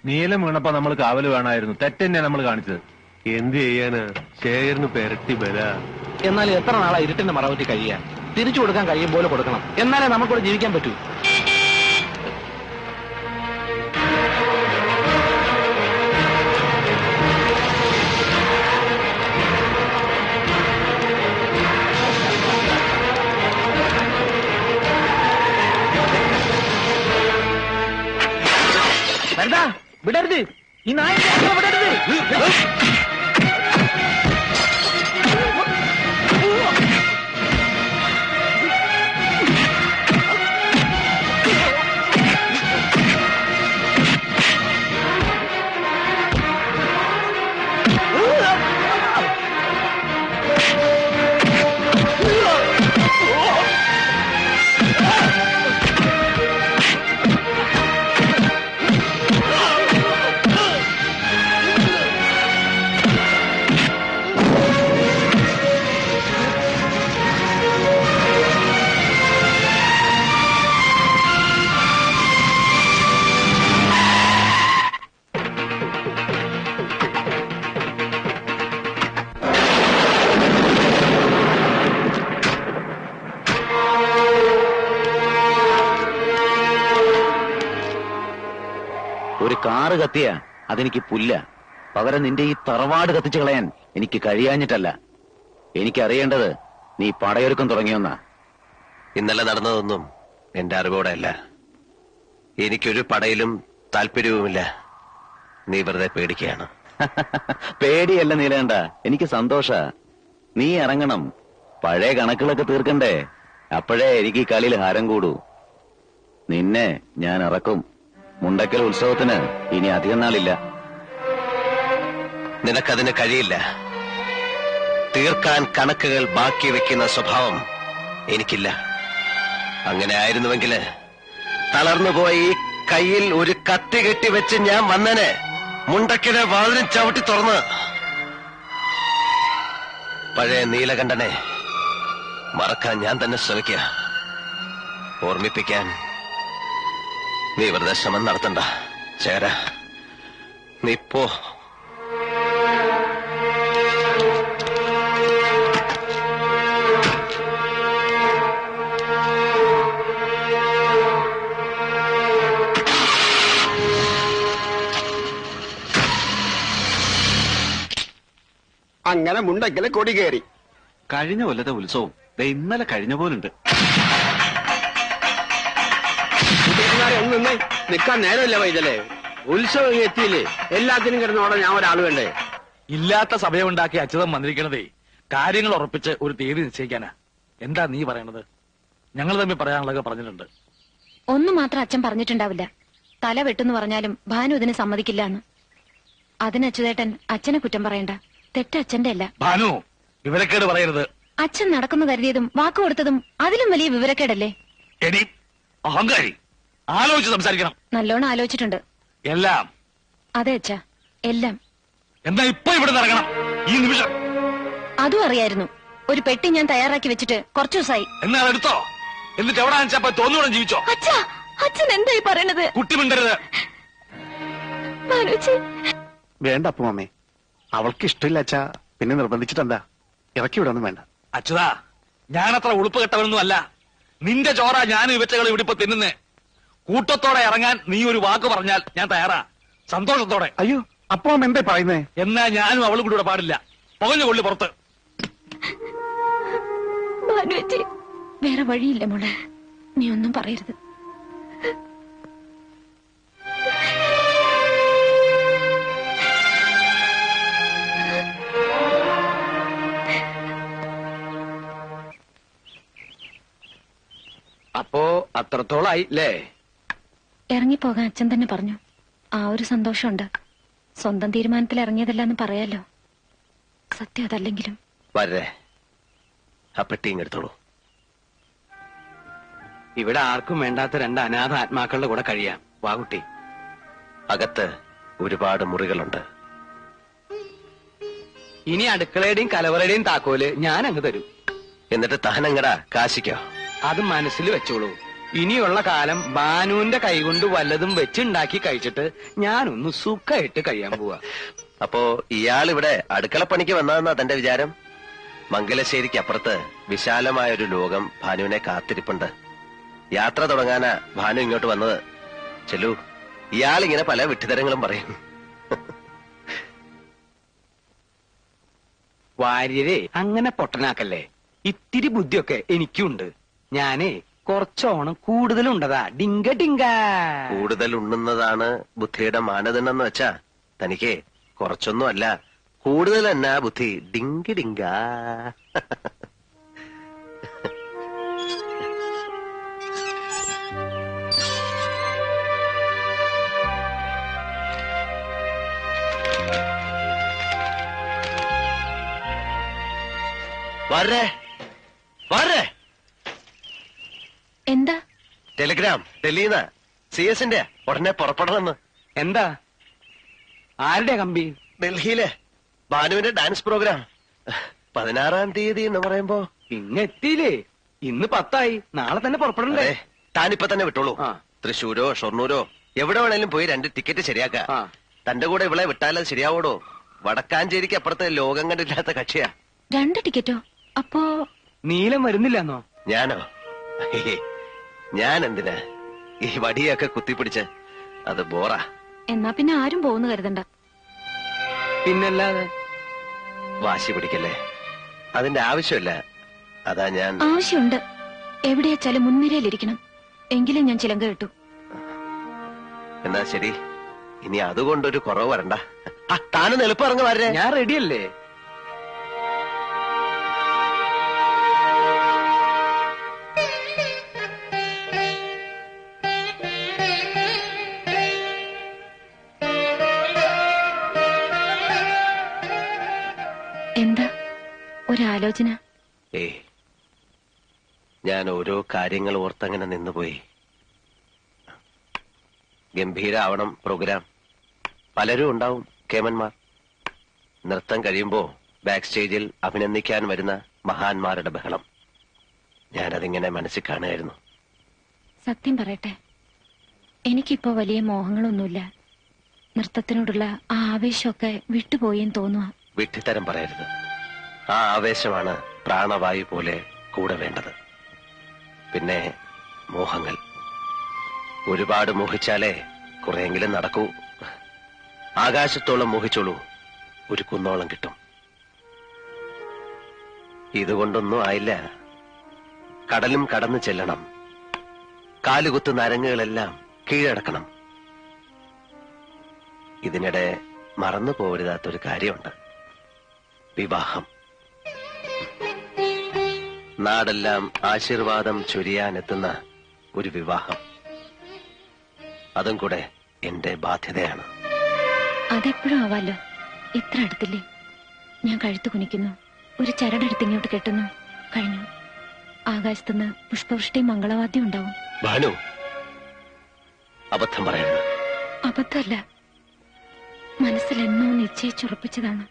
നീലം വീണപ്പോ നമ്മൾ കാവല് വേണമായിരുന്നു. തെറ്റന്നെ നമ്മൾ കാണിച്ചത്. എന്ത് ചെയ്യാനാ? ശേഖരന് പെരട്ടി ബല. എന്നാൽ എത്ര നാളാ ഇരുട്ടിന്റെ മറവറ്റി കഴിയാൻ? തിരിച്ചു കൊടുക്കാൻ കഴിയും പോലെ കൊടുക്കണം. എന്നാലേ നമുക്കിവിടെ ജീവിക്കാൻ പറ്റൂ. വിടരുത്, ഈ നായ വിടരുത്. ഒരു കാറ് കത്തിയ അതെനിക്ക് പുല്ല. പകരം നിന്റെ ഈ തറവാട് കത്തിച്ചു കളയാൻ എനിക്ക് കഴിയാഞ്ഞിട്ടല്ല. എനിക്കറിയേണ്ടത് നീ പടയൊരുക്കം തുടങ്ങിയൊന്നാ. ഇന്നലെ നടന്നതൊന്നും എന്റെ അറിവോടെ അല്ല. എനിക്കൊരു പടയിലും താല്പര്യവുമില്ല. നീ വെറുതെ പേടിക്കുകയാണ്. പേടിയല്ല നീലേണ്ട, എനിക്ക് സന്തോഷ. നീ ഇറങ്ങണം. പഴയ കണക്കുകളൊക്കെ തീർക്കണ്ടേ? അപ്പോഴേ എനിക്ക് ഈ കളിയിൽ ഹാരം കൂടൂ. നിന്നെ ഞാൻ ഇറക്കും. മുണ്ടക്കൽ ഉത്സവത്തിന് ഇനി അധികം നാളില്ല. നിനക്കതിന് കഴിയില്ല. തീർക്കാൻ കണക്കുകൾ ബാക്കി വെക്കുന്ന സ്വഭാവം എനിക്കില്ല. അങ്ങനെ ആയിരുന്നുവെങ്കില് തളർന്നുപോയി കയ്യിൽ ഒരു കത്തി കെട്ടിവെച്ച് ഞാൻ വന്നനെ മുണ്ടക്കിലെ വാതിലും ചവിട്ടി തുറന്ന്. പഴയ നീലകണ്ഠനെ മറക്കാൻ ഞാൻ തന്നെ ശ്രമിക്കുക. ഓർമ്മിപ്പിക്കാൻ നീ വെറുതെ ശ്രമം നടത്തണ്ട. ചേര, നീ പോ. അങ്ങനെ മുണ്ടക്കലെ കൊടി കയറി. കഴിഞ്ഞ കൊല്ലത്തെ ഉത്സവം ഇന്നലെ കഴിഞ്ഞ പോലുണ്ട്. ഒന്ന് നിൽക്കാൻ നേരമില്ല വൈദ്യല്ലേ. ഉത്സവം എത്തിയില്ലേ? എല്ലാത്തിനും കിടന്നോടെ ഞാൻ ഒരാൾ വേണ്ടേ? ഇല്ലാത്ത സഭയുണ്ടാക്കി അച്യുതം വന്നിരിക്കണതേ കാര്യങ്ങൾ ഉറപ്പിച്ച് ഒരു തീയതി നിശ്ചയിക്കാനാ. എന്താ നീ പറയണത്? ഞങ്ങൾ തമ്മിൽ പറയാനുള്ളതൊക്കെ പറഞ്ഞിട്ടുണ്ട്. ഒന്നു മാത്രം അച്ഛൻ പറഞ്ഞിട്ടുണ്ടാവില്ല. തല വെട്ടെന്ന് പറഞ്ഞാലും ഭാനു ഇതിന് സമ്മതിക്കില്ല എന്ന്. അതിന് അച്യുതേട്ടൻ അച്ഛനെ കുറ്റം പറയണ്ട. തെറ്റ് അച്ഛന്റെ അല്ല. ഭാനു, വിവരക്കേട് പറയരുത്. അച്ഛൻ നടക്കുന്നു കരുതിയതും വാക്ക് കൊടുത്തതും അതിലും വലിയ വിവരക്കേടല്ലേ? എടി അഹങ്കാരി, ആലോചിച്ച് സംസാരിക്കണം. നല്ലോണം ആലോചിച്ചിട്ടുണ്ട്. എല്ലാം? അതെ അച്ഛാ, എല്ലാം. എന്താ ഇപ്പൊ ഇവിടെ ഇറങ്ങണം ഈ നിമിഷം? അതും അറിയായിരുന്നു. ഒരു പെട്ടി ഞാൻ തയ്യാറാക്കി വെച്ചിട്ട് കുറച്ചു ദിവസമായി. എന്നാ എടുത്തോ. എന്നിട്ട് എവിടെ വെച്ചപ്പോ തോന്നുകൂടെ ജീവിച്ചോ? അച്ഛാ, അച്ഛൻ എന്തായി പറയണത്? കുട്ടി മിണ്ടരുത്. വേണ്ട അപ്പുമ്മേ, അവൾക്ക് ഇഷ്ടമില്ല അച്ഛാ. പിന്നെ നിർബന്ധിച്ചിട്ടെന്താ? ഇറക്കി വിടൊന്നും വേണ്ട. അച്യുതാ, ഞാനത്ര ഉളുപ്പ് കെട്ടവനൊന്നും അല്ല. നിന്റെ ചോറ ഞാനും ഇവറ്റകൾ ഇവിടെ ഇപ്പൊ തിന്നുന്നേ. കൂട്ടത്തോടെ ഇറങ്ങാൻ നീ ഒരു വാക്ക് പറഞ്ഞാൽ ഞാൻ തയ്യാറാ, സന്തോഷത്തോടെ. അയ്യോ, അപ്പം എന്താ പറയുന്നേ? എന്നാ ഞാനും അവളും കൂടെ പാടില്ല. പുകഞ്ഞു കൊള്ളി പുറത്ത്. വേറെ വഴിയില്ല മോളെ, നീ ഒന്നും പറയരുത്. അപ്പോ അത്രത്തോളായില്ലേ? ഇറങ്ങിപ്പോകാൻ അച്ഛൻ തന്നെ പറഞ്ഞു. ആ ഒരു സന്തോഷമുണ്ട്. സ്വന്തം തീരുമാനത്തിൽ ഇറങ്ങിയതല്ലെന്ന് പറയാലോ. സത്യം അതല്ലെങ്കിലും. വരേ, ആ പെട്ടിയും എടുത്തോളൂ. ഇവിടെ ആർക്കും വേണ്ടാത്ത രണ്ട് അനാഥ ആത്മാക്കളുടെ കൂടെ കഴിയാം. വാകുട്ടി, അകത്ത് ഒരുപാട് മുറികളുണ്ട്. ഇനി അടുക്കളയുടെയും കലവറയുടെയും താക്കോല് ഞാൻ അങ്ങ് തരും. എന്നിട്ട് തഹനങ്ങടാ കാശിക്കോ? അത് മനസ്സിൽ വെച്ചോളൂ. ഇനിയുള്ള കാലം ബാനുവിന്റെ കൈകൊണ്ട് വല്ലതും വെച്ചുണ്ടാക്കി കഴിച്ചിട്ട് ഞാനൊന്ന് സുഖമായിട്ട് കഴിയാൻ പോവാ. അപ്പോ ഇയാൾ ഇവിടെ അടുക്കളപ്പണിക്ക് വന്നതെന്നാ തന്റെ വിചാരം? മംഗലശ്ശേരിക്ക് അപ്പുറത്ത് വിശാലമായ ഒരു ലോകം ഭാനുവിനെ കാത്തിരിപ്പുണ്ട്. യാത്ര തുടങ്ങാനാ ഭാനു ഇങ്ങോട്ട് വന്നത്. ചെല്ലു, ഇയാൾ ഇങ്ങനെ പല വിട്ടുതരങ്ങളും പറയും. വാര്യരെ അങ്ങനെ പൊട്ടനാക്കല്ലേ. ഇത്തിരി ബുദ്ധിയൊക്കെ എനിക്കുണ്ട്. ഞാനേ കുറച്ചോണം കൂടുതലുണ്ടതാ. ഡിങ്ക ഡിങ്ക. കൂടുതൽ ഉണ്ണുന്നതാണ് ബുദ്ധിയുടെ മാനദണ്ഡം എന്ന് വെച്ചാ തനിക്ക് കുറച്ചൊന്നും അല്ല, കൂടുതൽ തന്നെ ബുദ്ധി. ഡിങ്കി ഡിങ്ക. വരേ വരേ. എന്താ? ടെലിഗ്രാം ഡൽഹിന്ന് CS-ന്റെ ഉടനെ പുറപ്പെടണമെന്ന്. എന്താ? ആരുടെ കമ്പി? ഡൽഹിയിലെ ഭാനുവിന്റെ ഡാൻസ് പ്രോഗ്രാം 16-ാം തീയതി എന്ന് പറയുമ്പോ പിന്നെ എത്തിയില്ലേ? ഇന്ന് 10 നാളെ തന്നെ പുറപ്പെടണ്ടേ? അതെ, താനിപ്പോ തന്നെ വിട്ടോളൂ. ആ. തൃശ്ശൂരോ ഷൊർണൂരോ എവിടെ വേണേലും പോയി 2 ടിക്കറ്റ് ശരിയാക്ക. ആ. തന്റെ കൂടെ ഇവളെ വിട്ടാലത് ശരിയാവോടോ? വടക്കാഞ്ചേരിക്ക് അപ്പുറത്തെ ലോകം കണ്ടില്ലാത്ത കക്ഷിയാ. 2 ടിക്കറ്റോ? അപ്പോ നീലം വരുന്നില്ലെന്നോ? ഞാനോ? ഞാൻ എന്തിനാ ഈ വടിയൊക്കെ കുത്തിപ്പിടിച്ച്? അത് ബോറാ. എന്നാ പിന്നെ ആരും പോകുന്നു കരുതണ്ട. പിന്നല്ലാതെ. വാശി പിടിക്കല്ലേ, അതിന്റെ ആവശ്യമില്ല. അതാ ഞാൻ. ആവശ്യമുണ്ട്. എവിടെയാച്ചാലും മുൻനിരയിലിരിക്കണം. എങ്കിലും ഞാൻ ചിലങ്ക കിട്ടു. എന്നാ ശരി, ഇനി അതുകൊണ്ടൊരു കുറവ് വരണ്ട. താനും എളുപ്പം ഇറങ്ങി വരേ. ഞാൻ റെഡിയല്ലേ? എന്താ ഒരാലോചന? ഞാൻ ഓരോ കാര്യങ്ങൾ ഓർത്തങ്ങനെ നിന്നുപോയി. ഗംഭീരാവണം പ്രോഗ്രാം. പലരും ഉണ്ടാവും കേമന്മാർ. നൃത്തം കഴിയുമ്പോ ബാക്ക് സ്റ്റേജിൽ അഭിനന്ദിക്കാൻ വരുന്ന മഹാന്മാരുടെ ബഹളം. ഞാനതിങ്ങനെ മനസ്സിൽ കാണുകയായിരുന്നു. സത്യം പറയട്ടെ, എനിക്കിപ്പോ വലിയ മോഹങ്ങളൊന്നുമില്ല. നൃത്തത്തിനോടുള്ള ആ ആവേശമൊക്കെ വിട്ടുപോയെന്ന് തോന്നുക. വിഡ്ഢിത്തരം പറയരുത്. ആ ആവേശമാണ് പ്രാണവായു പോലെ കൂടെ വേണ്ടത്. പിന്നെ മോഹങ്ങൾ ഒരുപാട് മോഹിച്ചാലേ കുറെയെങ്കിലും നടക്കൂ. ആകാശത്തോളം മോഹിച്ചോളൂ, ഒരു കുന്നോളം കിട്ടും. ഇതുകൊണ്ടൊന്നും ആയില്ല. കടലും കടന്നു ചെല്ലണം. കാലുകുത്തുന്ന അരങ്ങുകളെല്ലാം കീഴടക്കണം. ഇതിനിടെ മറന്നു പോരുതാത്തൊരു കാര്യമുണ്ട്. വിവാഹം. നാടെല്ലാം ആശീർവാദം ചൊരിയാനെത്തുന്ന ഒരു വിവാഹം. അതും കൂടെ എന്റെ ബാധ്യതയാണ്. അതെപ്പോഴും ആവാലോ. ഇത്ര അടുത്തില്ലേ? ഞാൻ കഴുത്തു കുനിക്കുന്നു, ഒരു ചരടെടുത്ത് ഇങ്ങോട്ട് കെട്ടുന്നു, കഴിഞ്ഞു. ആകാശത്തുനിന്ന് പുഷ്പവൃഷ്ടിയും മംഗളവാദ്യം ഉണ്ടാവും. ഭാനു, അബദ്ധം പറയരുത്. അബദ്ധമല്ല, മനസ്സിൽ എന്നോ നിശ്ചയിച്ചുറപ്പിച്ചതാണ്.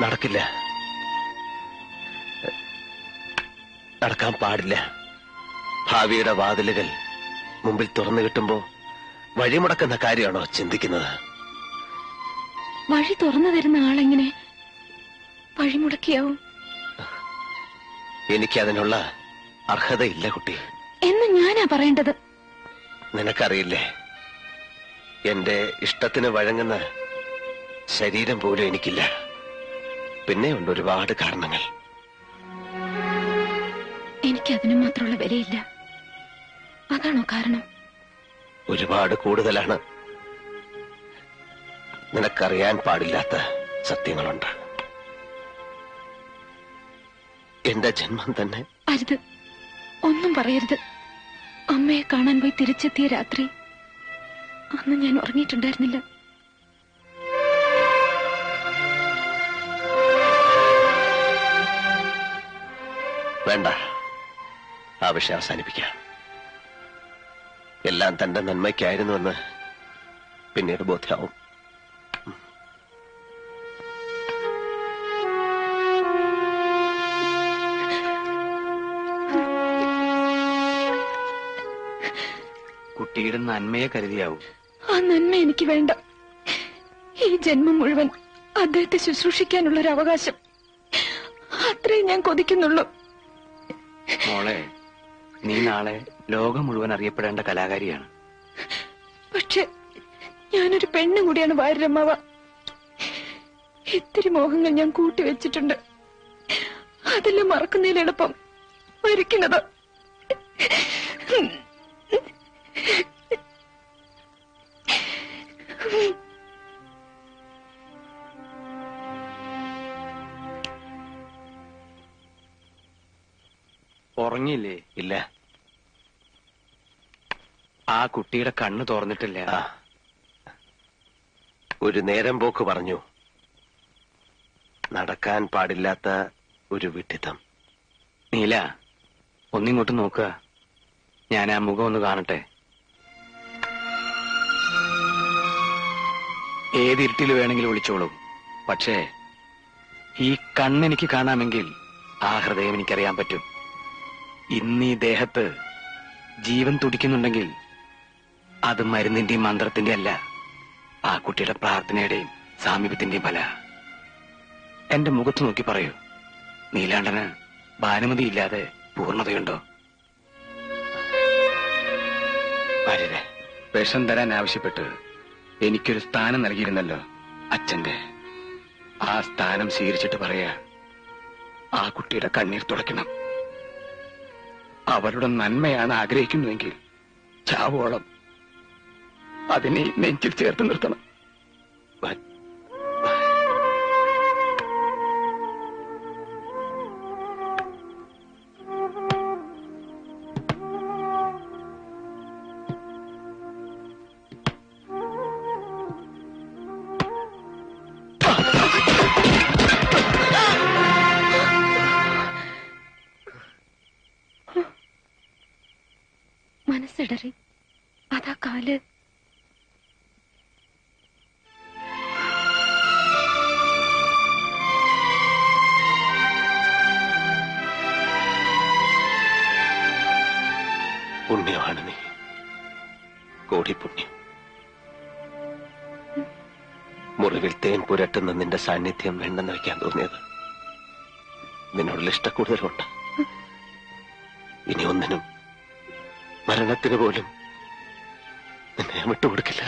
നടക്കില്ല, നടക്കാൻ പാടില്ല. ഭാവിയുടെ വാതിലുകൾ മുമ്പിൽ തുറന്നു കിട്ടുമ്പോ വഴിമുടക്കുന്ന കാര്യമാണോ ചിന്തിക്കുന്നത്? വഴി തുറന്നു തരുന്ന ആളെങ്ങനെ വഴിമുടക്കിയാവും? എനിക്കതിനുള്ള അർഹതയില്ല കുട്ടി. എന്ന് ഞാനാ പറയേണ്ടത്. നിനക്കറിയില്ലേ, എന്റെ ഇഷ്ടത്തിന് വഴങ്ങുന്ന ശരീരം പോലും എനിക്കില്ല. പിന്നെയുണ്ട് ഒരുപാട് കാരണങ്ങൾ. എനിക്കതിനു മാത്രമുള്ള വിലയില്ല. അതാണോ കാരണം? ഒരുപാട് കൂടുതലാണ്. നിനക്കറിയാൻ പാടില്ലാത്ത സത്യങ്ങളുണ്ട്. എന്റെ ജന്മം തന്നെ. അരുത്, ഒന്നും പറയരുത്. അമ്മയെ കാണാൻ പോയി തിരിച്ചെത്തിയ രാത്രി, അന്ന് ഞാൻ ഉറങ്ങിയിട്ടുണ്ടായിരുന്നില്ല. വേണ്ട, ആ വിഷയം അവസാനിപ്പിക്കാം. എല്ലാം തന്റെ നന്മയ്ക്കായിരുന്നുവെന്ന് പിന്നീട് ബോധ്യമാവും. കുട്ടിയുടെ നന്മയെ കരുതിയാവും. ആ നന്മ എനിക്ക് വേണ്ട. ഈ ജന്മം മുഴുവൻ അദ്ദേഹത്തെ ശുശ്രൂഷിക്കാനുള്ള ഒരു അവകാശം, അത്രേ ഞാൻ കൊതിക്കുന്നുള്ളൂ. മോളെ, നീ നാളെ ലോകം മുഴുവൻ അറിയപ്പെടേണ്ട കലാകാരിയാണ്. പക്ഷെ ഞാനൊരു പെണ്ണും കൂടിയാണ് വാര്യരമ്മാവ. ഇത്തിരി മോഹങ്ങൾ ഞാൻ കൂട്ടിവെച്ചിട്ടുണ്ട്. അതെല്ലാം മറക്കുന്നതിൽ എളുപ്പം മരിക്കുന്നത്. ഉറങ്ങിയില്ലേ? ഇല്ല. ആ കുട്ടിയുടെ കണ്ണ് തുറന്നിട്ടില്ല. ഒരു നേരം പോക്ക് പറഞ്ഞു. നടക്കാൻ പാടില്ലാത്ത ഒരു വിഡ്ഢിത്തം. നീല, ഒന്നിങ്ങോട്ട് നോക്കുക. ഞാൻ ആ മുഖം ഒന്ന് കാണട്ടെ. ഏത് ഇരുട്ടിൽ വേണമെങ്കിലും വിളിച്ചോളൂ. പക്ഷേ ഈ കണ്ണെനിക്ക് കാണാമെങ്കിൽ ആ ഹൃദയം എനിക്കറിയാൻ പറ്റും. ഇന്ന് ഈ ദേഹത്ത് ജീവൻ തുടിക്കുന്നുണ്ടെങ്കിൽ അത് മരുന്നിന്റെയും മന്ത്രത്തിന്റെ അല്ല, ആ കുട്ടിയുടെ പ്രാർത്ഥനയുടെയും സാമീപ്യത്തിന്റെയും ഫല. എന്റെ മുഖത്ത് നോക്കി പറയൂ, നീലാണ്ടന് ഭാനുമതി ഇല്ലാതെ പൂർണ്ണതയുണ്ടോ? വാര്യരെ, വിഷം തരാൻ ആവശ്യപ്പെട്ട് എനിക്കൊരു സ്ഥാനം നൽകിയിരുന്നല്ലോ അച്ഛന്റെ. ആ സ്ഥാനം സ്വീകരിച്ചിട്ട് പറയാ, ആ കുട്ടിയുടെ കണ്ണീർ തുടയ്ക്കണം. അവരുടെ നന്മയാണ് ആഗ്രഹിക്കുന്നുവെങ്കിൽ ചാവോളം അതിനെ നെഞ്ചിൽ ചേർത്ത് നിർത്തണം. മനസ്സിടറി. അതാ കാല്. പുണ്യമാണ് നീ, കോടി പുണ്യം. മുറിവിൽ തേൻ പുരട്ടുന്ന നിന്റെ സാന്നിധ്യം വേണ്ടെന്ന് വയ്ക്കാൻ തോന്നിയത് നിന്നോടുള്ള ഇഷ്ടക്കൂടുതലുണ്ട്. ഇനി ഒന്നിനും, മരണത്തിന് പോലും നിന്നെ വിട്ടുകൊടുക്കില്ല.